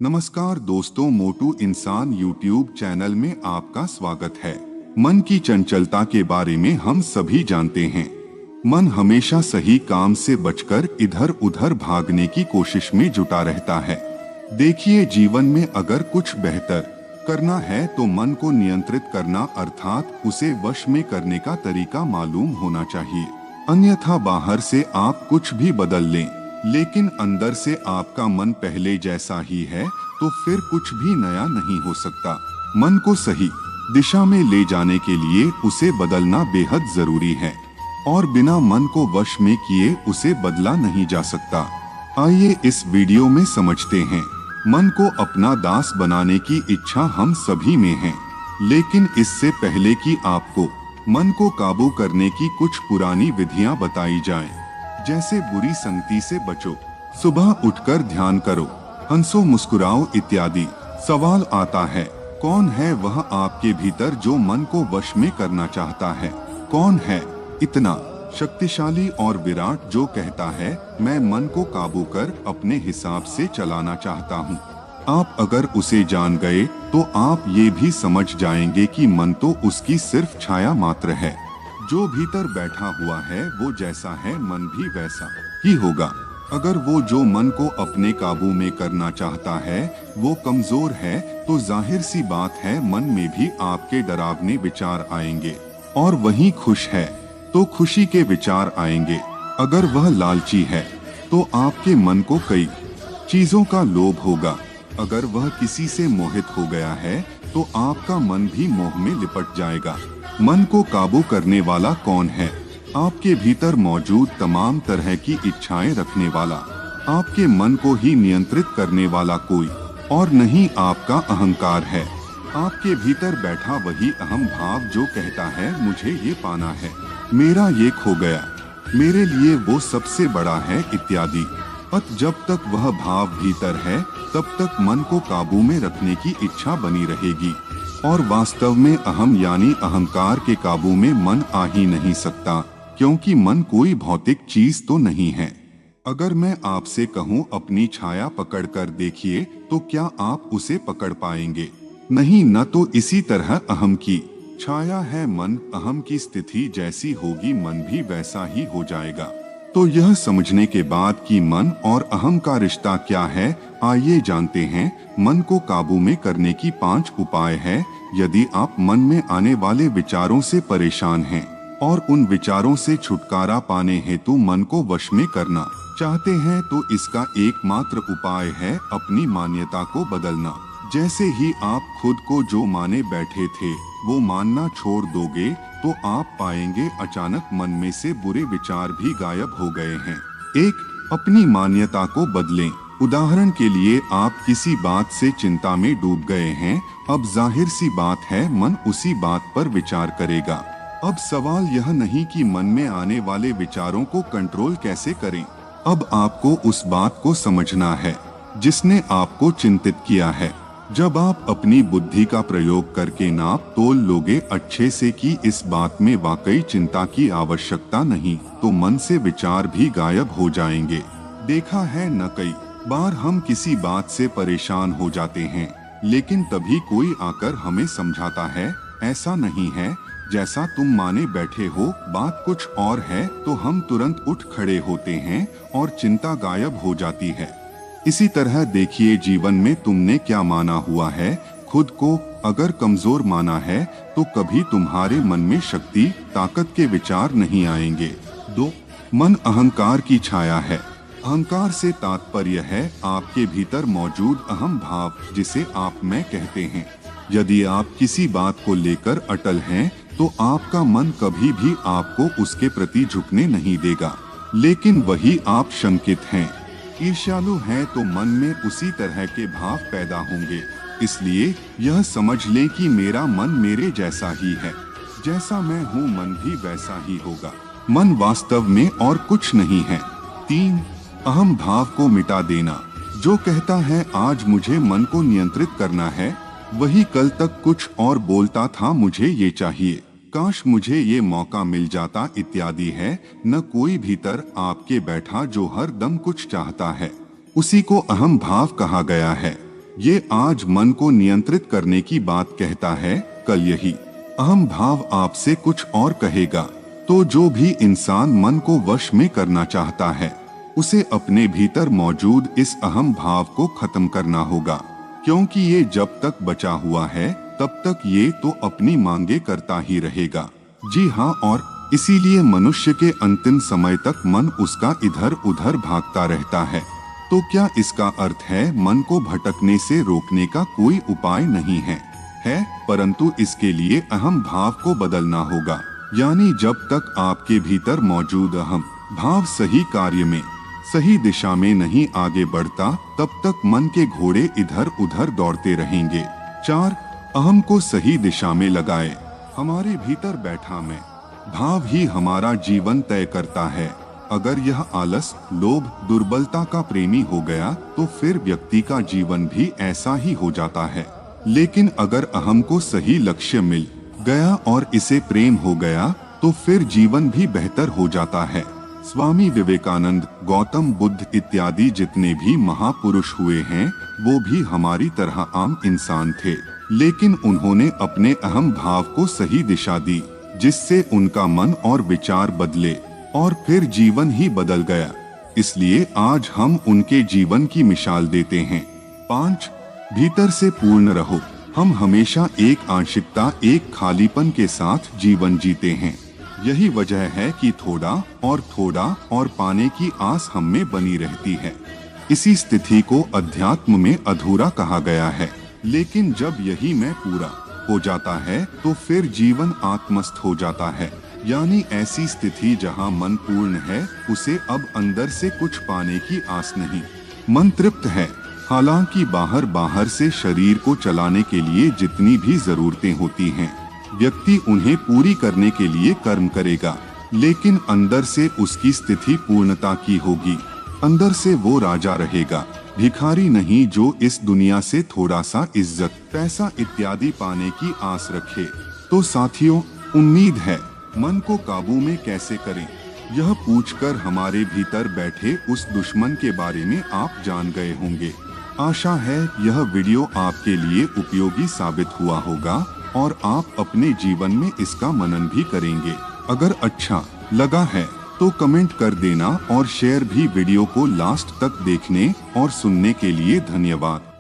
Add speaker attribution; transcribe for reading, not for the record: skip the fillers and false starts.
Speaker 1: नमस्कार दोस्तों, मोटू इंसान यूट्यूब चैनल में आपका स्वागत है। मन की चंचलता के बारे में हम सभी जानते हैं। मन हमेशा सही काम से बचकर इधर उधर भागने की कोशिश में जुटा रहता है। देखिए, जीवन में अगर कुछ बेहतर करना है तो मन को नियंत्रित करना अर्थात उसे वश में करने का तरीका मालूम होना चाहिए। अन्यथा बाहर से आप कुछ भी बदल लें, लेकिन अंदर से आपका मन पहले जैसा ही है तो फिर कुछ भी नया नहीं हो सकता। मन को सही दिशा में ले जाने के लिए उसे बदलना बेहद जरूरी है और बिना मन को वश में किए उसे बदला नहीं जा सकता। आइए इस वीडियो में समझते हैं। मन को अपना दास बनाने की इच्छा हम सभी में है, लेकिन इससे पहले कि आपको मन को काबू करने की कुछ पुरानी विधियां बताई जाएं, जैसे बुरी संगति से बचो, सुबह उठकर ध्यान करो, हंसो मुस्कुराओ इत्यादि। सवाल आता है, कौन है वह आपके भीतर जो मन को वश में करना चाहता है? कौन है इतना शक्तिशाली और विराट जो कहता है, मैं मन को काबू कर अपने हिसाब से चलाना चाहता हूँ? आप अगर उसे जान गए तो आप ये भी समझ जाएंगे कि मन तो उसकी सिर्फ छाया मात्र है। जो भीतर बैठा हुआ है वो जैसा है मन भी वैसा ही होगा। अगर वो जो मन को अपने काबू में करना चाहता है वो कमजोर है तो जाहिर सी बात है मन में भी आपके डरावने विचार आएंगे, और वही खुश है तो खुशी के विचार आएंगे। अगर वह लालची है तो आपके मन को कई चीजों का लोभ होगा। अगर वह किसी से मोहित हो गया है तो आपका मन भी मोह में लिपट जाएगा। मन को काबू करने वाला कौन है? आपके भीतर मौजूद तमाम तरह की इच्छाएं रखने वाला, आपके मन को ही नियंत्रित करने वाला कोई और नहीं आपका अहंकार है। आपके भीतर बैठा वही अहम भाव जो कहता है, मुझे ये पाना है, मेरा ये खो गया, मेरे लिए वो सबसे बड़ा है इत्यादि। जब तक वह भाव भीतर है तब तक मन को काबू में रखने की इच्छा बनी रहेगी, और वास्तव में अहम यानी अहंकार के काबू में मन आ ही नहीं सकता, क्योंकि मन कोई भौतिक चीज तो नहीं है। अगर मैं आपसे कहूँ अपनी छाया पकड़ कर देखिए तो क्या आप उसे पकड़ पाएंगे? नहीं, न तो इसी तरह अहम की छाया है मन, अहम की स्थिति जैसी होगी मन भी वैसा ही हो जाएगा। तो यह समझने के बाद कि मन और अहम का रिश्ता क्या है, आइए जानते हैं। मन को काबू में करने की 5 उपाय है। यदि आप मन में आने वाले विचारों से परेशान हैं और उन विचारों से छुटकारा पाने हेतु मन को वश में करना चाहते हैं तो इसका एकमात्र उपाय है अपनी मान्यता को बदलना। जैसे ही आप खुद को जो माने बैठे थे वो मानना छोड़ दोगे तो आप पाएंगे अचानक मन में से बुरे विचार भी गायब हो गए हैं। अपनी मान्यता को बदलें। उदाहरण के लिए आप किसी बात से चिंता में डूब गए हैं। अब जाहिर सी बात है मन उसी बात पर विचार करेगा। अब सवाल यह नहीं कि मन में आने वाले विचारों को कंट्रोल कैसे करें। अब आपको उस बात को समझना है जिसने आपको चिंतित किया है। जब आप अपनी बुद्धि का प्रयोग करके नाप तोल लोगे अच्छे से कि इस बात में वाकई चिंता की आवश्यकता नहीं, तो मन से विचार भी गायब हो जाएंगे। देखा है न, कई बार हम किसी बात से परेशान हो जाते हैं, लेकिन तभी कोई आकर हमें समझाता है, ऐसा नहीं है जैसा तुम माने बैठे हो, बात कुछ और है, तो हम तुरंत उठ खड़े होते हैं और चिंता गायब हो जाती है। इसी तरह देखिए, जीवन में तुमने क्या माना हुआ है, खुद को अगर कमजोर माना है तो कभी तुम्हारे मन में शक्ति ताकत के विचार नहीं आएंगे। 2. मन अहंकार की छाया है। अहंकार से तात्पर्य है आपके भीतर मौजूद अहम भाव, जिसे आप मैं कहते हैं। यदि आप किसी बात को लेकर अटल हैं तो आपका मन कभी भी आपको उसके प्रति झुकने नहीं देगा। लेकिन वही आप शंकित हैं, ईर्ष्यालु हैं तो मन में उसी तरह के भाव पैदा होंगे। इसलिए यह समझ लें कि मेरा मन मेरे जैसा ही है, जैसा मैं हूँ मन भी वैसा ही होगा। मन वास्तव में और कुछ नहीं है। 3. अहम भाव को मिटा देना। जो कहता है आज मुझे मन को नियंत्रित करना है, वही कल तक कुछ और बोलता था, मुझे ये चाहिए, काश मुझे ये मौका मिल जाता इत्यादि है। न कोई भीतर आपके बैठा जो हर दम कुछ चाहता है, उसी को अहम भाव कहा गया है। ये आज मन को नियंत्रित करने की बात कहता है, कल यही अहम भाव आपसे कुछ और कहेगा। तो जो भी इंसान मन को वश में करना चाहता है, उसे अपने भीतर मौजूद इस अहम भाव को खत्म करना होगा, क्योंकि ये जब तक बचा हुआ है तब तक ये तो अपनी मांगे करता ही रहेगा। जी हाँ, और इसीलिए मनुष्य के अंतिम समय तक मन उसका इधर उधर भागता रहता है। तो क्या इसका अर्थ है मन को भटकने से रोकने का कोई उपाय नहीं है? परंतु इसके लिए अहम भाव को बदलना होगा। यानी जब तक आपके भीतर मौजूद अहम भाव सही कार्य में, सही दिशा में नहीं आगे बढ़ता, तब तक मन के घोड़े इधर उधर दौड़ते रहेंगे। 4. अहम को सही दिशा में लगाए। हमारे भीतर बैठा मैं भाव ही हमारा जीवन तय करता है। अगर यह आलस, लोभ, दुर्बलता का प्रेमी हो गया तो फिर व्यक्ति का जीवन भी ऐसा ही हो जाता है। लेकिन अगर अहम को सही लक्ष्य मिल गया और इसे प्रेम हो गया तो फिर जीवन भी बेहतर हो जाता है। स्वामी विवेकानंद, गौतम बुद्ध इत्यादि जितने भी महापुरुष हुए हैं, वो भी हमारी तरह आम इंसान थे, लेकिन उन्होंने अपने अहम भाव को सही दिशा दी, जिससे उनका मन और विचार बदले और फिर जीवन ही बदल गया। इसलिए आज हम उनके जीवन की मिसाल देते हैं। 5. भीतर से पूर्ण रहो। हम हमेशा एक आंशिकता, एक खालीपन के साथ जीवन जीते हैं। यही वजह है कि थोड़ा और पाने की आस हम में बनी रहती है। इसी स्थिति को अध्यात्म में अधूरा कहा गया है। लेकिन जब यही मैं पूरा हो जाता है तो फिर जीवन आत्मस्थ हो जाता है। यानी ऐसी स्थिति जहां मन पूर्ण है, उसे अब अंदर से कुछ पाने की आस नहीं। मन तृप्त है। हालांकि बाहर से शरीर को चलाने के लिए जितनी भी जरूरतें होती हैं, व्यक्ति उन्हें पूरी करने के लिए कर्म करेगा, लेकिन अंदर से उसकी स्थिति पूर्णता की होगी। अंदर से वो राजा रहेगा, भिखारी नहीं जो इस दुनिया से थोड़ा सा इज्जत, पैसा इत्यादि पाने की आस रखे। तो साथियों, उम्मीद है मन को काबू में कैसे करें, यह पूछकर हमारे भीतर बैठे उस दुश्मन के बारे में आप जान गए होंगे। आशा है यह वीडियो आपके लिए उपयोगी साबित हुआ होगा और आप अपने जीवन में इसका मनन भी करेंगे। अगर अच्छा लगा है तो कमेंट कर देना और शेयर भी। वीडियो को लास्ट तक देखने और सुनने के लिए धन्यवाद।